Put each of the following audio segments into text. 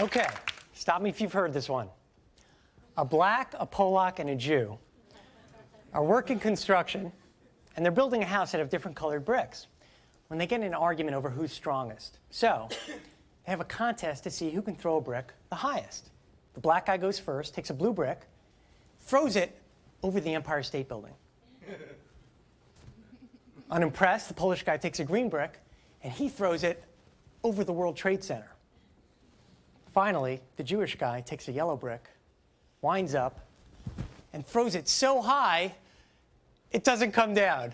Okay, stop me if you've heard this one. A black, a Polak, and a Jew are working construction, and they're building a house out of different colored bricks when they get in an argument over who's strongest. So they have a contest to see who can throw a brick the highest. The black guy goes first, takes a blue brick, throws it over the Empire State Building. Unimpressed, the Polish guy takes a green brick, and he throws it over the World Trade Center. Finally, the Jewish guy takes a yellow brick, winds up, and throws it so high, it doesn't come down.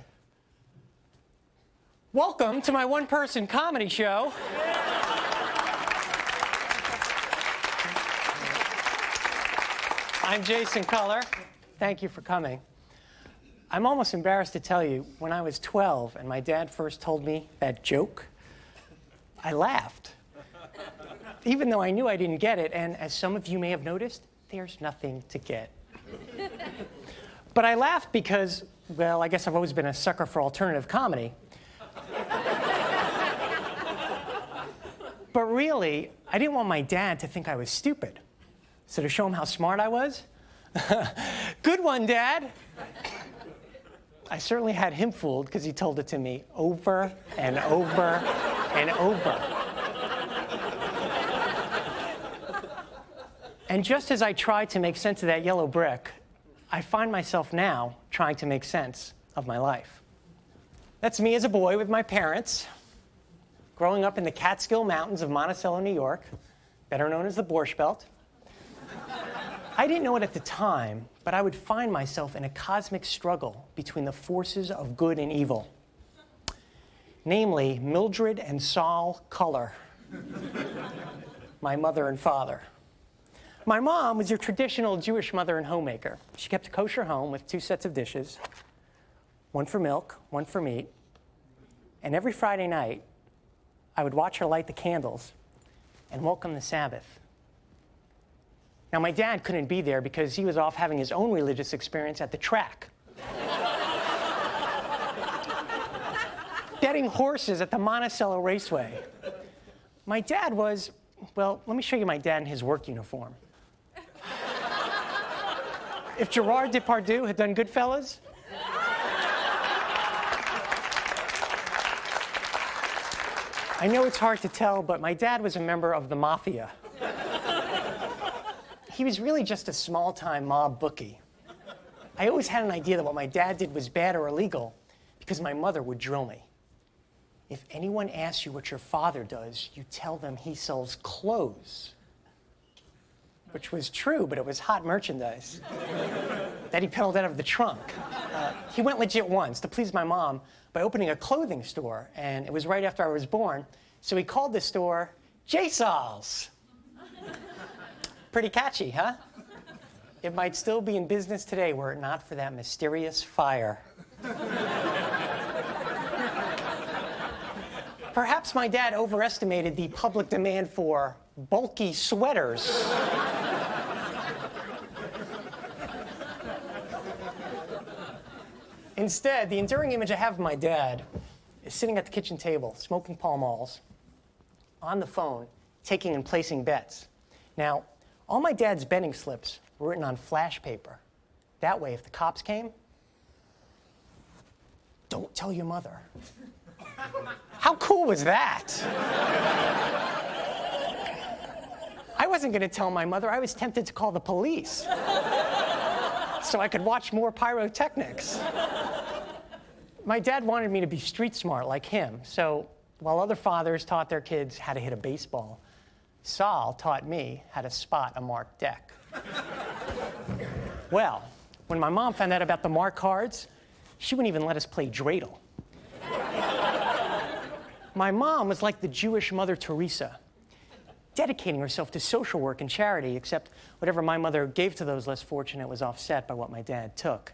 Welcome to my one-person comedy show. I'm Jason Kuller. Thank you for coming. I'm almost embarrassed to tell you, when I was 12 and my dad first told me that joke, I laughed. Even though I knew I didn't get it, and as some of you may have noticed, there's nothing to get. But I laughed because, well, I guess I've always been a sucker for alternative comedy. But really, I didn't want my dad to think I was stupid. So to show him how smart I was, good one, Dad. I certainly had him fooled because he told it to me over and over and over. And just as I tried to make sense of that yellow brick, I find myself now trying to make sense of my life. That's me as a boy with my parents, growing up in the Catskill Mountains of Monticello, New York, better known as the Borscht Belt. I didn't know it at the time, but I would find myself in a cosmic struggle between the forces of good and evil, namely Mildred and Saul Kuller, my mother and father. My mom was your traditional Jewish mother and homemaker. She kept a kosher home with 2 sets of dishes, one for milk, one for meat. And every Friday night, I would watch her light the candles and welcome the Sabbath. Now, my dad couldn't be there because he was off having his own religious experience at the track. Betting horses at the Monticello Raceway. My dad was, well, let me show you my dad in his work uniform. If Gerard Depardieu had done Goodfellas, I know it's hard to tell, but my dad was a member of the mafia. He was really just a small-time mob bookie. I always had an idea that what my dad did was bad or illegal because my mother would drill me. If anyone asks you what your father does, you tell them he sells clothes. Which was true, but it was hot merchandise that he peddled out of the trunk. He went legit once to please my mom by opening a clothing store, and it was right after I was born, so he called the store J-Sols. Pretty catchy, huh? It might still be in business today were it not for that mysterious fire. Perhaps my dad overestimated the public demand for bulky sweaters. Instead, the enduring image I have of my dad is sitting at the kitchen table, smoking Pall Malls, on the phone, taking and placing bets. Now, all my dad's betting slips were written on flash paper. That way, if the cops came, don't tell your mother. How cool was that? I wasn't going to tell my mother. I was tempted to call the police so I could watch more pyrotechnics. My dad wanted me to be street smart like him, so while other fathers taught their kids how to hit a baseball, Saul taught me how to spot a marked deck. Well, when my mom found out about the marked cards, she wouldn't even let us play dreidel. My mom was like the Jewish Mother Teresa, dedicating herself to social work and charity, except whatever my mother gave to those less fortunate was offset by what my dad took.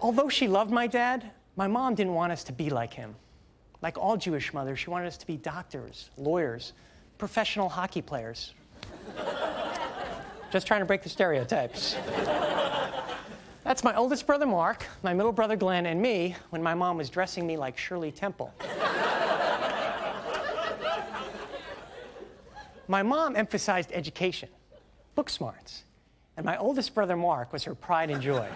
Although she loved my dad, my mom didn't want us to be like him. Like all Jewish mothers, she wanted us to be doctors, lawyers, professional hockey players. Just trying to break the stereotypes. That's my oldest brother, Mark, my middle brother, Glenn, and me when my mom was dressing me like Shirley Temple. My mom emphasized education, book smarts, and my oldest brother, Mark, was her pride and joy.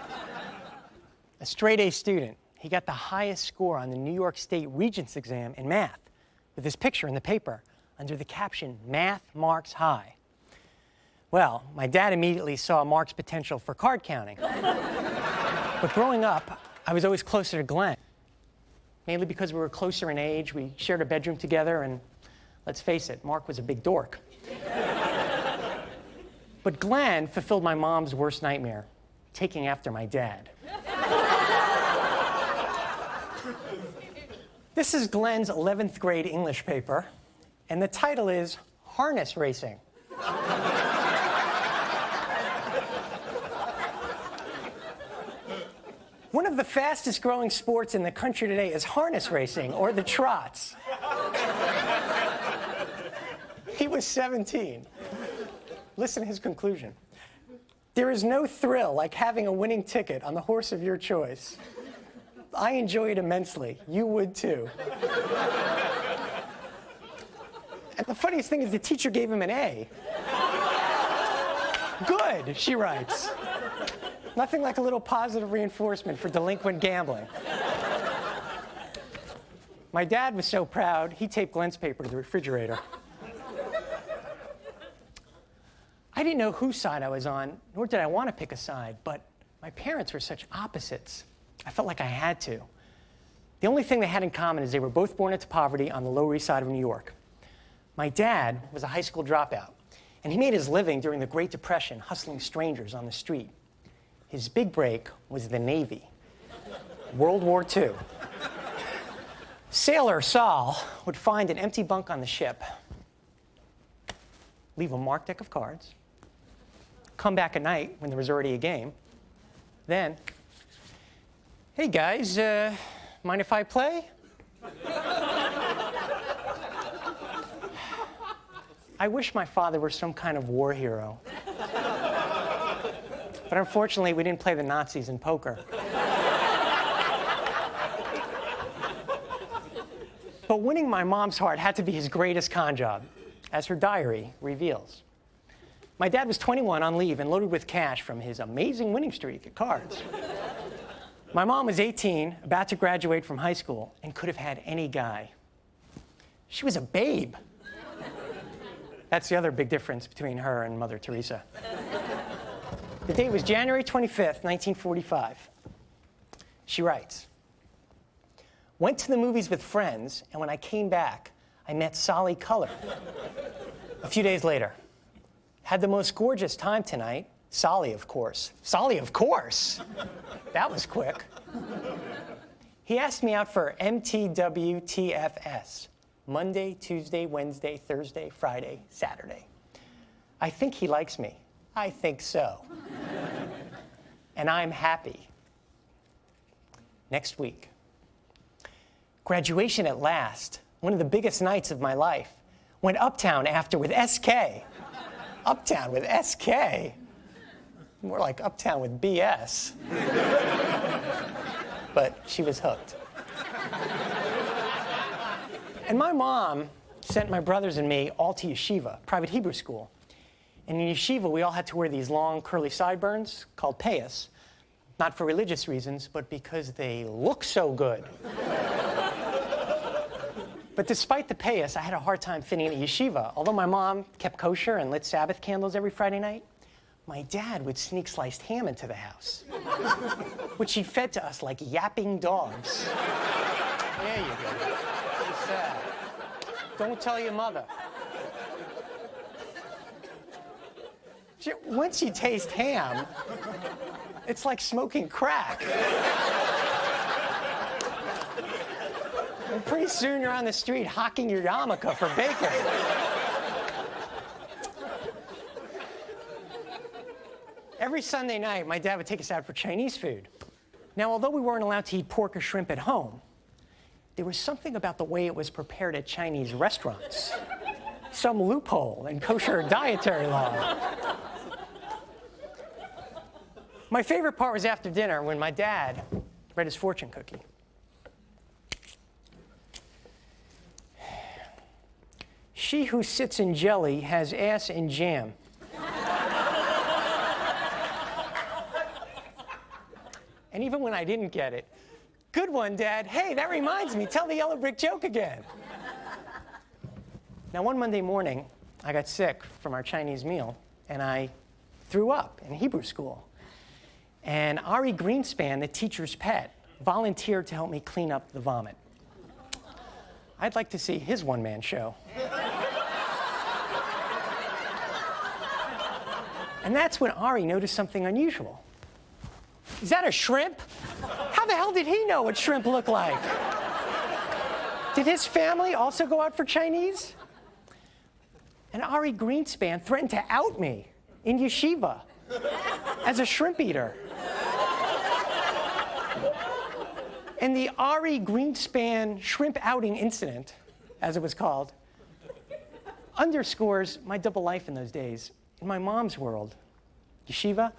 A straight-A student, he got the highest score on the New York State Regents exam in math, with his picture in the paper under the caption, "Math Marks High." Well, my dad immediately saw Mark's potential for card counting. But growing up, I was always closer to Glenn. Mainly because we were closer in age, we shared a bedroom together, and let's face it, Mark was a big dork. But Glenn fulfilled my mom's worst nightmare, taking after my dad. This is Glenn's 11th grade English paper, and the title is Harness Racing. One of the fastest growing sports in the country today is harness racing, or the trots. He was 17. Listen to his conclusion. There is no thrill like having a winning ticket on the horse of your choice. I enjoy it immensely. You would too. And the funniest thing is the teacher gave him an A. Good, she writes. Nothing like a little positive reinforcement for delinquent gambling. My dad was so proud, he taped Glenn's paper to the refrigerator. I didn't know whose side I was on, nor did I want to pick a side, but my parents were such opposites. I felt like I had to. The only thing they had in common is they were both born into poverty on the Lower East Side of New York. My dad was a high school dropout, and he made his living during the Great Depression hustling strangers on the street. His big break was the Navy, World War II. Sailor Sol would find an empty bunk on the ship, leave a marked deck of cards, come back at night when there was already a game, then, "Hey guys, mind if I play?" I wish my father were some kind of war hero. But unfortunately, we didn't play the Nazis in poker. But winning my mom's heart had to be his greatest con job, as her diary reveals. My dad was 21 on leave and loaded with cash from his amazing winning streak at cards. My mom was 18, about to graduate from high school, and could have had any guy. She was a babe. That's the other big difference between her and Mother Teresa. The date was January 25th, 1945. She writes, "Went to the movies with friends, and when I came back, I met Sally Kuller. A few days later, had the most gorgeous time tonight. Solly, of course." Solly, of course? That was quick. "He asked me out for MTWTFS, Monday, Tuesday, Wednesday, Thursday, Friday, Saturday. I think he likes me. I think so. And I'm happy. Next week. Graduation at last. One of the biggest nights of my life. Went uptown after with SK. Uptown with SK? More like uptown with BS. But she was hooked. And my mom sent my brothers and me all to yeshiva, private Hebrew school. And in yeshiva, we all had to wear these long, curly sideburns called payas, not for religious reasons, but because they look so good. But despite the payas, I had a hard time fitting into yeshiva. Although my mom kept kosher and lit Sabbath candles every Friday night, my dad would sneak sliced ham into the house, which he fed to us like yapping dogs. There you go. It's sad. Don't tell your mother. Once you taste ham, it's like smoking crack. And pretty soon you're on the street hawking your yarmulke for bacon. Every Sunday night, my dad would take us out for Chinese food. Now, although we weren't allowed to eat pork or shrimp at home, there was something about the way it was prepared at Chinese restaurants. Some loophole in kosher dietary law. My favorite part was after dinner when my dad read his fortune cookie. She who sits in jelly has ass in jam. And even when I didn't get it, good one, Dad. Hey, that reminds me, tell the yellow brick joke again. Now, one Monday morning, I got sick from our Chinese meal, and I threw up in Hebrew school. And Ari Greenspan, the teacher's pet, volunteered to help me clean up the vomit. I'd like to see his one-man show. And that's when Ari noticed something unusual. Is that a shrimp? How the hell did he know what shrimp looked like? Did his family also go out for Chinese? And Ari Greenspan threatened to out me in yeshiva as a shrimp eater. And the Ari Greenspan shrimp outing incident, as it was called, underscores my double life in those days. In my mom's world, yeshiva,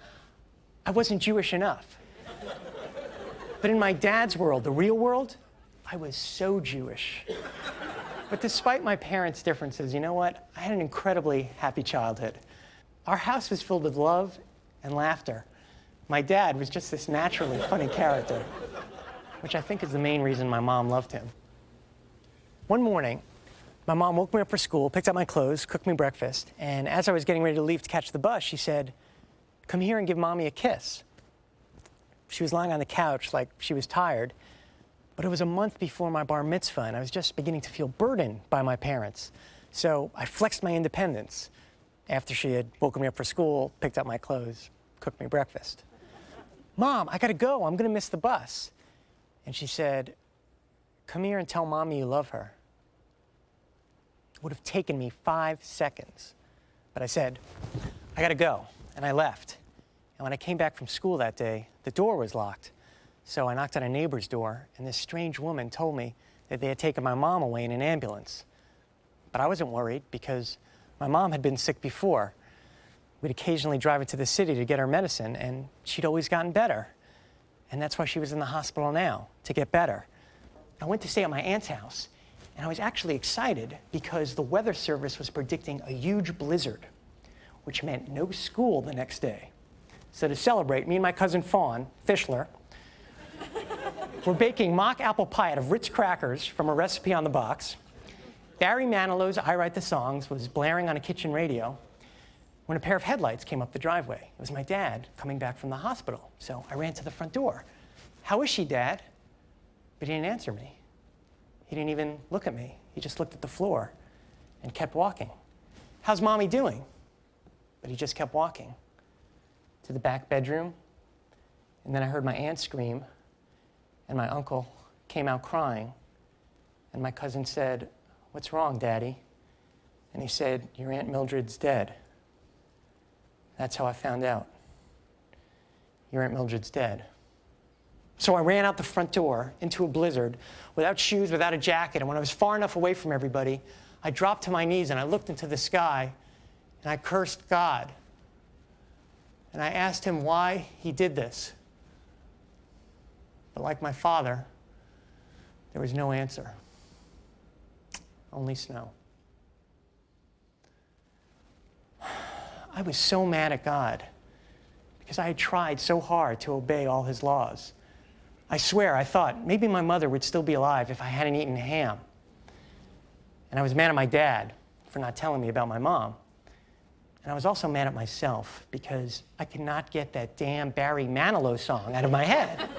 I wasn't Jewish enough. But in my dad's world, the real world, I was so Jewish. But despite my parents' differences, you know what? I had an incredibly happy childhood. Our house was filled with love and laughter. My dad was just this naturally funny character, which I think is the main reason my mom loved him. One morning, my mom woke me up for school, picked up my clothes, cooked me breakfast, and as I was getting ready to leave to catch the bus, she said, "Come here and give Mommy a kiss." She was lying on the couch like she was tired, but it was a month before my bar mitzvah, and I was just beginning to feel burdened by my parents. So I flexed my independence after she had woken me up for school, picked up my clothes, cooked me breakfast. "Mom, I gotta go, I'm gonna miss the bus." And she said, "Come here and tell Mommy you love her." It would have taken me 5 seconds. But I said, "I gotta go," and I left. And when I came back from school that day, the door was locked. So I knocked on a neighbor's door, and this strange woman told me that they had taken my mom away in an ambulance. But I wasn't worried because my mom had been sick before. We'd occasionally drive into the city to get her medicine, and she'd always gotten better. And that's why she was in the hospital now, to get better. I went to stay at my aunt's house, and I was actually excited because the weather service was predicting a huge blizzard, which meant no school the next day. So to celebrate, me and my cousin Fawn, Fischler, were baking mock apple pie out of Ritz crackers from a recipe on the box. Barry Manilow's I Write the Songs was blaring on a kitchen radio when a pair of headlights came up the driveway. It was my dad coming back from the hospital. So I ran to the front door. "How is she, Dad?" But he didn't answer me. He didn't even look at me. He just looked at the floor and kept walking. "How's Mommy doing?" But he just kept walking to the back bedroom. And then I heard my aunt scream, and my uncle came out crying. And my cousin said, "What's wrong, Daddy?" And he said, "Your Aunt Mildred's dead." That's how I found out. Your Aunt Mildred's dead. So I ran out the front door into a blizzard without shoes, without a jacket, and when I was far enough away from everybody, I dropped to my knees and I looked into the sky and I cursed God. And I asked him why he did this. But like my father, there was no answer. Only snow. I was so mad at God because I had tried so hard to obey all his laws. I swear, I thought maybe my mother would still be alive if I hadn't eaten ham. And I was mad at my dad for not telling me about my mom. And I was also mad at myself because I could not get that damn Barry Manilow song out of my head.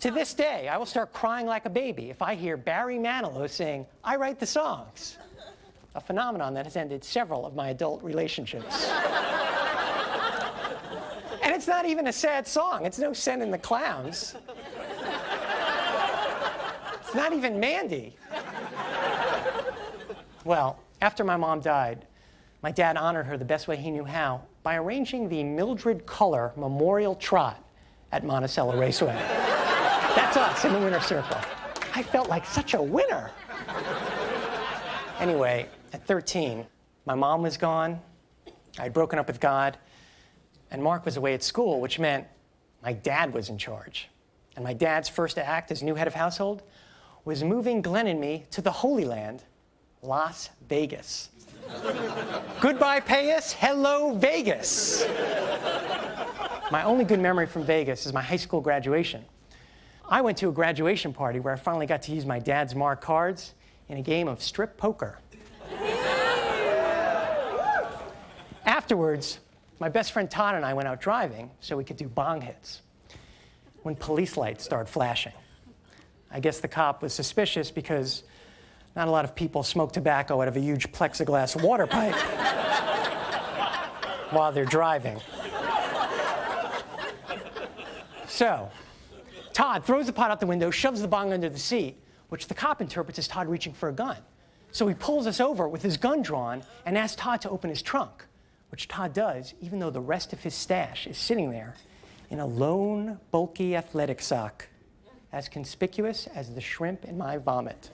To this day, I will start crying like a baby if I hear Barry Manilow sing I Write the Songs, a phenomenon that has ended several of my adult relationships. And it's not even a sad song. It's no Send in the Clowns. It's not even Mandy. Well, after my mom died, my dad honored her the best way he knew how by arranging the Mildred Kuller Memorial Trot at Monticello Raceway. That's us in the winner's circle. I felt like such a winner. Anyway, at 13, my mom was gone, I'd broken up with God, and Mark was away at school, which meant my dad was in charge. And my dad's first act as new head of household was moving Glenn and me to the Holy Land Las Vegas. Goodbye, Payas. Hello, Vegas. My only good memory from Vegas is my high school graduation. I went to a graduation party where I finally got to use my dad's marked cards in a game of strip poker. Afterwards, my best friend Todd and I went out driving so we could do bong hits. When police lights started flashing, I guess the cop was suspicious because not a lot of people smoke tobacco out of a huge plexiglass water pipe while they're driving. So, Todd throws the pot out the window, shoves the bong under the seat, which the cop interprets as Todd reaching for a gun. So he pulls us over with his gun drawn and asks Todd to open his trunk, which Todd does, even though the rest of his stash is sitting there in a lone, bulky athletic sock, as conspicuous as the shrimp in my vomit.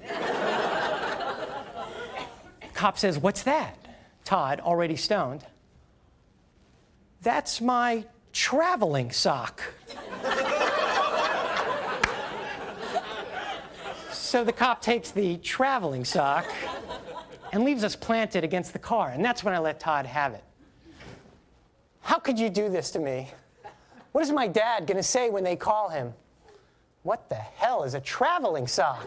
Cop says, "What's that?" Todd, already stoned, "That's my traveling sock." So the cop takes the traveling sock and leaves us planted against the car, and that's when I let Todd have it. How could you do this to me? What is my dad going to say when they call him? What the hell is a traveling sock?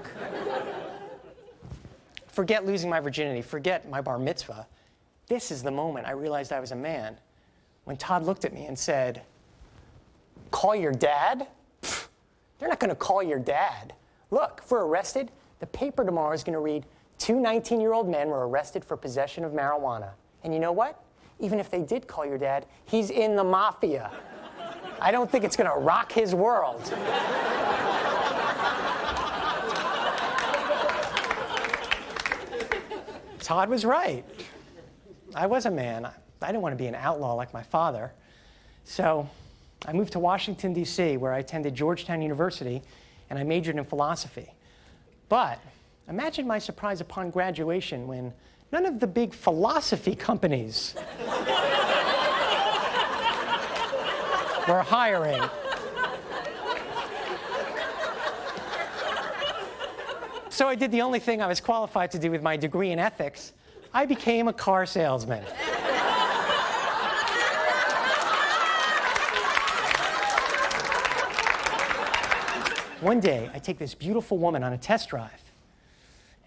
Forget losing my virginity, forget my bar mitzvah. This is the moment I realized I was a man, when Todd looked at me and said, "Call your dad?" Pfft, they're not going to call your dad. Look, if we're arrested, the paper tomorrow is going to read, 2 19-year-old men were arrested for possession of marijuana. And you know what? Even if they did call your dad, he's in the mafia. I don't think it's going to rock his world. Todd was right. I was a man. I didn't want to be an outlaw like my father. So I moved to Washington, D.C., where I attended Georgetown University, and I majored in philosophy. But imagine my surprise upon graduation when none of the big philosophy companies were hiring. So I did the only thing I was qualified to do with my degree in ethics. I became a car salesman. One day, I take this beautiful woman on a test drive.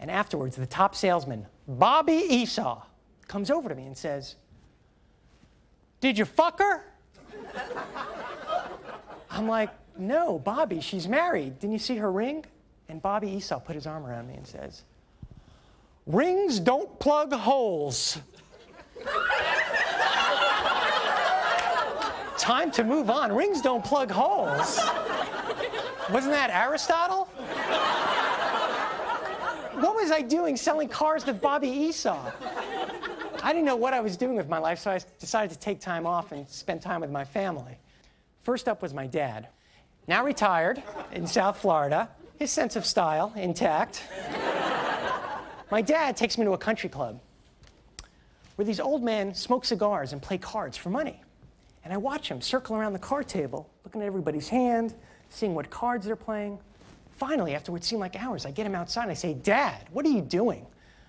And afterwards, the top salesman, Bobby Esau, comes over to me and says, "Did you fuck her?" I'm like, "No, Bobby, she's married. Didn't you see her ring?" And Bobby Esau put his arm around me and says, "Rings don't plug holes." Time to move on. Rings don't plug holes. Wasn't that Aristotle? What was I doing selling cars with Bobby Esau? I didn't know what I was doing with my life, so I decided to take time off and spend time with my family. First up was my dad. Now retired in South Florida, his sense of style intact. My dad takes me to a country club where these old men smoke cigars and play cards for money. And I watch him circle around the card table, looking at everybody's hand, seeing what cards they're playing. Finally, after what seemed like hours, I get him outside and I say, "Dad, what are you doing?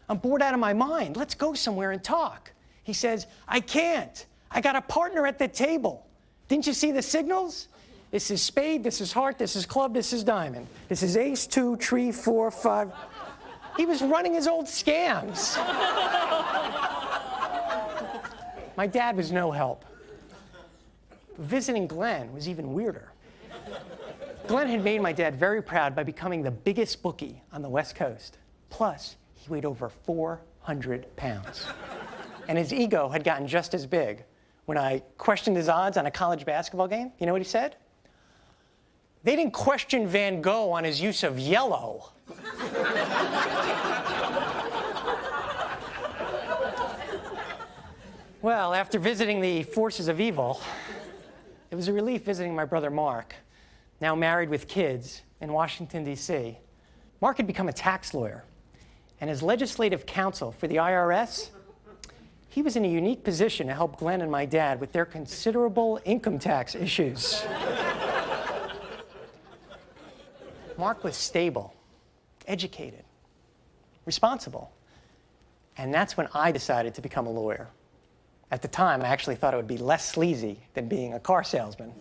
I'm bored out of my mind. Let's go somewhere and talk." He says, "I can't. I got a partner at the table. Didn't you see the signals? This is spade, this is heart, this is club, this is diamond. This is ace, 2, 3, 4, 5. He was running his old scams. My dad was no help. Visiting Glenn was even weirder. Glenn had made my dad very proud by becoming the biggest bookie on the West Coast. Plus, he weighed over 400 pounds. And his ego had gotten just as big. When I questioned his odds on a college basketball game, you know what he said? They didn't question Van Gogh on his use of yellow. Well, after visiting the forces of evil, it was a relief visiting my brother Mark, now married with kids, in Washington, D.C. Mark had become a tax lawyer, and as legislative counsel for the IRS, he was in a unique position to help Glenn and my dad with their considerable income tax issues. Mark was stable, educated, responsible, And that's when I decided to become a lawyer. At the time, I actually thought it would be less sleazy than being a car salesman.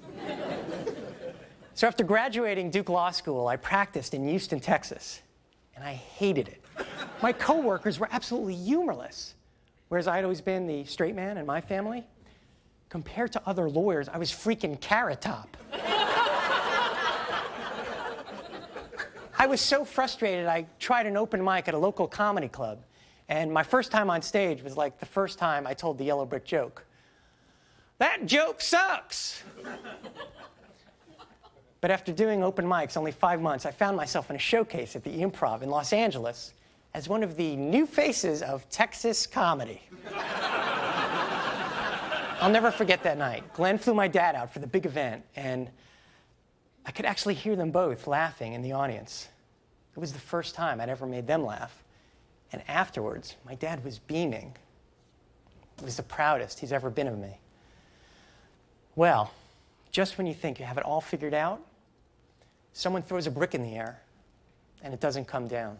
So after graduating Duke Law School, I practiced in Houston, Texas, and I hated it. My coworkers were absolutely humorless, whereas I had always been the straight man in my family. Compared to other lawyers, I was freaking Carrot Top. I was so frustrated, I tried an open mic at a local comedy club. And my first time on stage was like the first time I told the yellow brick joke. That joke sucks! But after doing open mics only 5 months, I found myself in a showcase at the Improv in Los Angeles as one of the new faces of Texas comedy. I'll never forget that night. Glenn flew my dad out for the big event, and I could actually hear them both laughing in the audience. It was the first time I'd ever made them laugh. And afterwards, my dad was beaming. It was the proudest he's ever been of me. Well, just when you think you have it all figured out, someone throws a brick in the air, and it doesn't come down.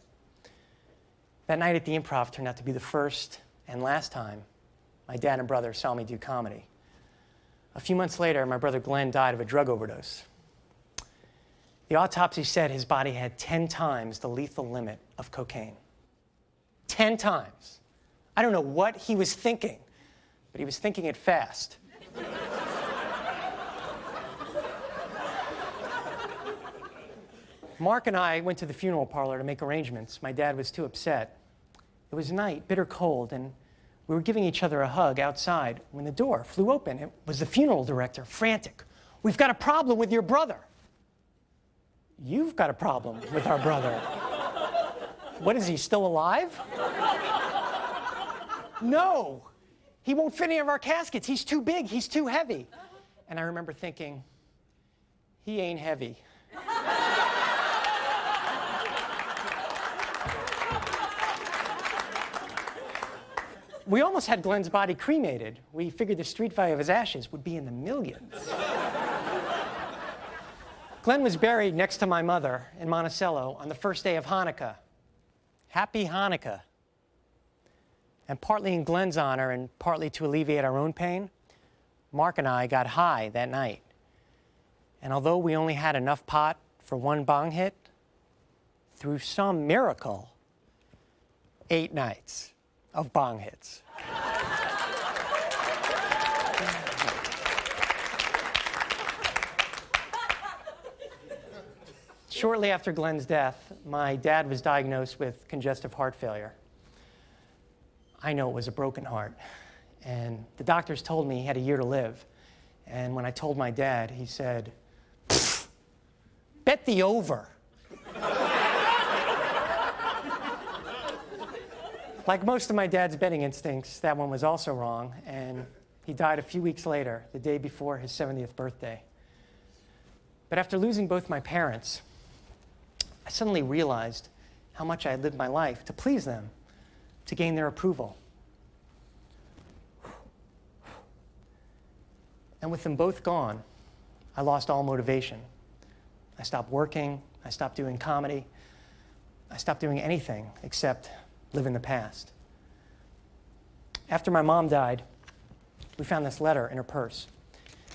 That night at the Improv turned out to be the first and last time my dad and brother saw me do comedy. A few months later, my brother Glenn died of a drug overdose. The autopsy said his body had 10 times the lethal limit of cocaine. 10 times. I don't know what he was thinking, but he was thinking it fast. Mark and I went to the funeral parlor to make arrangements. My dad was too upset. It was night, bitter cold, and we were giving each other a hug outside when the door flew open. It was the funeral director, frantic. "We've got a problem with your brother." "You've got a problem with our brother." "What, is he still alive?" "No, he won't fit any of our caskets. He's too big, he's too heavy." And I remember thinking, he ain't heavy. We almost had Glenn's body cremated. We figured the street value of his ashes would be in the millions. Glenn was buried next to my mother in Monticello on the first day of Hanukkah. Happy Hanukkah. And partly in Glenn's honor and partly to alleviate our own pain, Mark and I got high that night. And although we only had enough pot for one bong hit, through some miracle, 8 nights of bong hits. Shortly after Glenn's death, my dad was diagnosed with congestive heart failure. I know it was a broken heart, and the doctors told me he had a year to live. And when I told my dad, he said, "Bet the over." Like most of my dad's betting instincts, that one was also wrong, and he died a few weeks later, the day before his 70th birthday. But after losing both my parents, I suddenly realized how much I had lived my life to please them, to gain their approval. And with them both gone, I lost all motivation. I stopped working, I stopped doing comedy, I stopped doing anything except live in the past. After my mom died, we found this letter in her purse.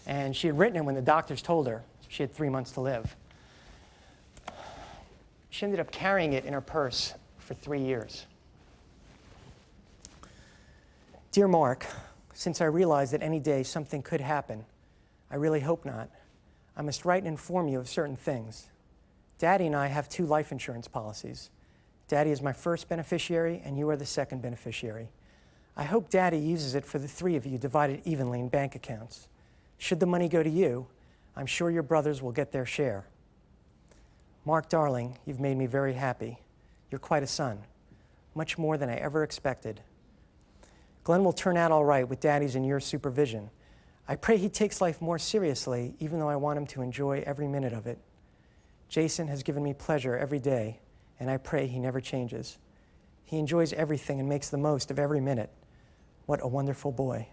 And she had written it when the doctors told her she had 3 months to live. She ended up carrying it in her purse for 3 years. Dear Mark, since I realize that any day something could happen, I really hope not, I must write and inform you of certain things. Daddy and I have 2 life insurance policies. Daddy is my first beneficiary, and you are the second beneficiary. I hope Daddy uses it for the 3 of you divided evenly in bank accounts. Should the money go to you, I'm sure your brothers will get their share. Mark, darling, you've made me very happy. You're quite a son, much more than I ever expected. Glenn will turn out all right with Daddy's and your supervision. I pray he takes life more seriously, even though I want him to enjoy every minute of it. Jason has given me pleasure every day, and I pray he never changes. He enjoys everything and makes the most of every minute. What a wonderful boy.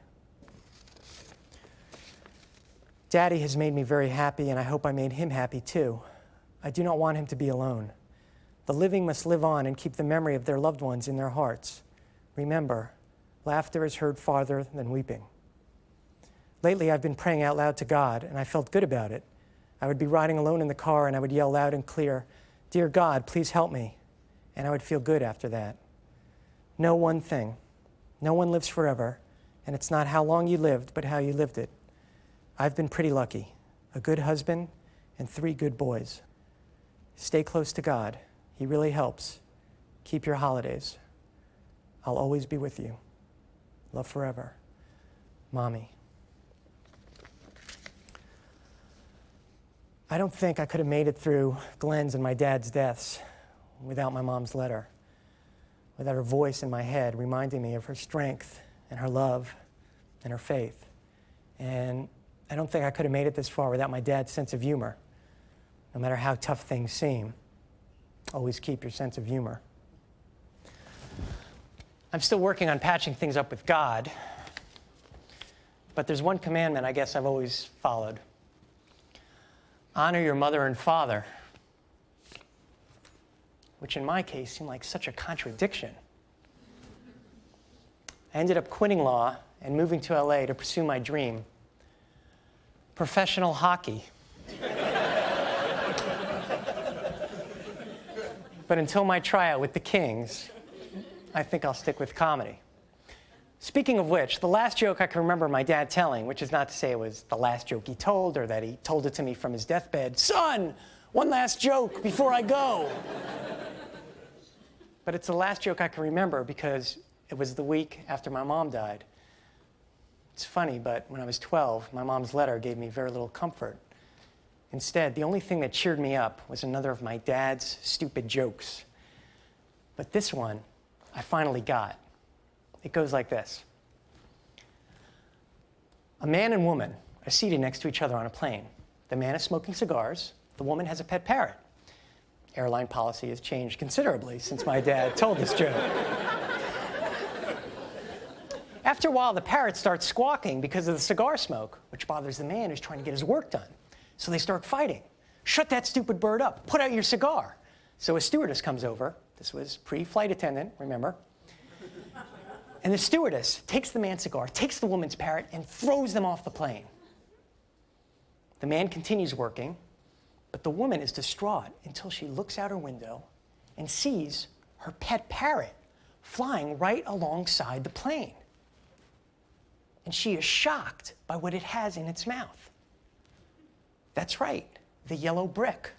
Daddy has made me very happy, and I hope I made him happy too. I do not want him to be alone. The living must live on and keep the memory of their loved ones in their hearts. remember, laughter is heard farther than weeping. Lately, I've been praying out loud to God, and I felt good about it. I would be riding alone in the car, and I would yell loud and clear, "Dear God, please help me." And I would feel good after that. Know one thing. No one lives forever, and it's not how long you lived, but how you lived it. I've been pretty lucky. A good husband and 3 good boys. Stay close to God. He really helps. Keep your holidays. I'll always be with you. Love forever. Mommy. I don't think I could have made it through Glenn's and my dad's deaths without my mom's letter, without her voice in my head reminding me of her strength and her love and her faith. And I don't think I could have made it this far without my dad's sense of humor. No matter how tough things seem, always keep your sense of humor. I'm still working on patching things up with God, but there's one commandment I guess I've always followed. Honor your mother and father, which in my case seemed like such a contradiction. I ended up quitting law and moving to LA to pursue my dream, professional hockey. But until my tryout with the Kings, I think I'll stick with comedy. Speaking of which, the last joke I can remember my dad telling, which is not to say it was the last joke he told or that he told it to me from his deathbed, "Son, one last joke before I go." But it's the last joke I can remember because it was the week after my mom died. It's funny, but when I was 12, my mom's letter gave me very little comfort. Instead, the only thing that cheered me up was another of my dad's stupid jokes. But this one, I finally got. It goes like this. A man and woman are seated next to each other on a plane. The man is smoking cigars. The woman has a pet parrot. Airline policy has changed considerably since my dad told this joke. After a while, the parrot starts squawking because of the cigar smoke, which bothers the man who's trying to get his work done. So they start fighting. "Shut that stupid bird up. Put out your cigar." So a stewardess comes over. This was pre-flight attendant, remember? And the stewardess takes the man's cigar, takes the woman's parrot, and throws them off the plane. The man continues working, but the woman is distraught until she looks out her window and sees her pet parrot flying right alongside the plane. And she is shocked by what it has in its mouth. That's right, the yellow brick.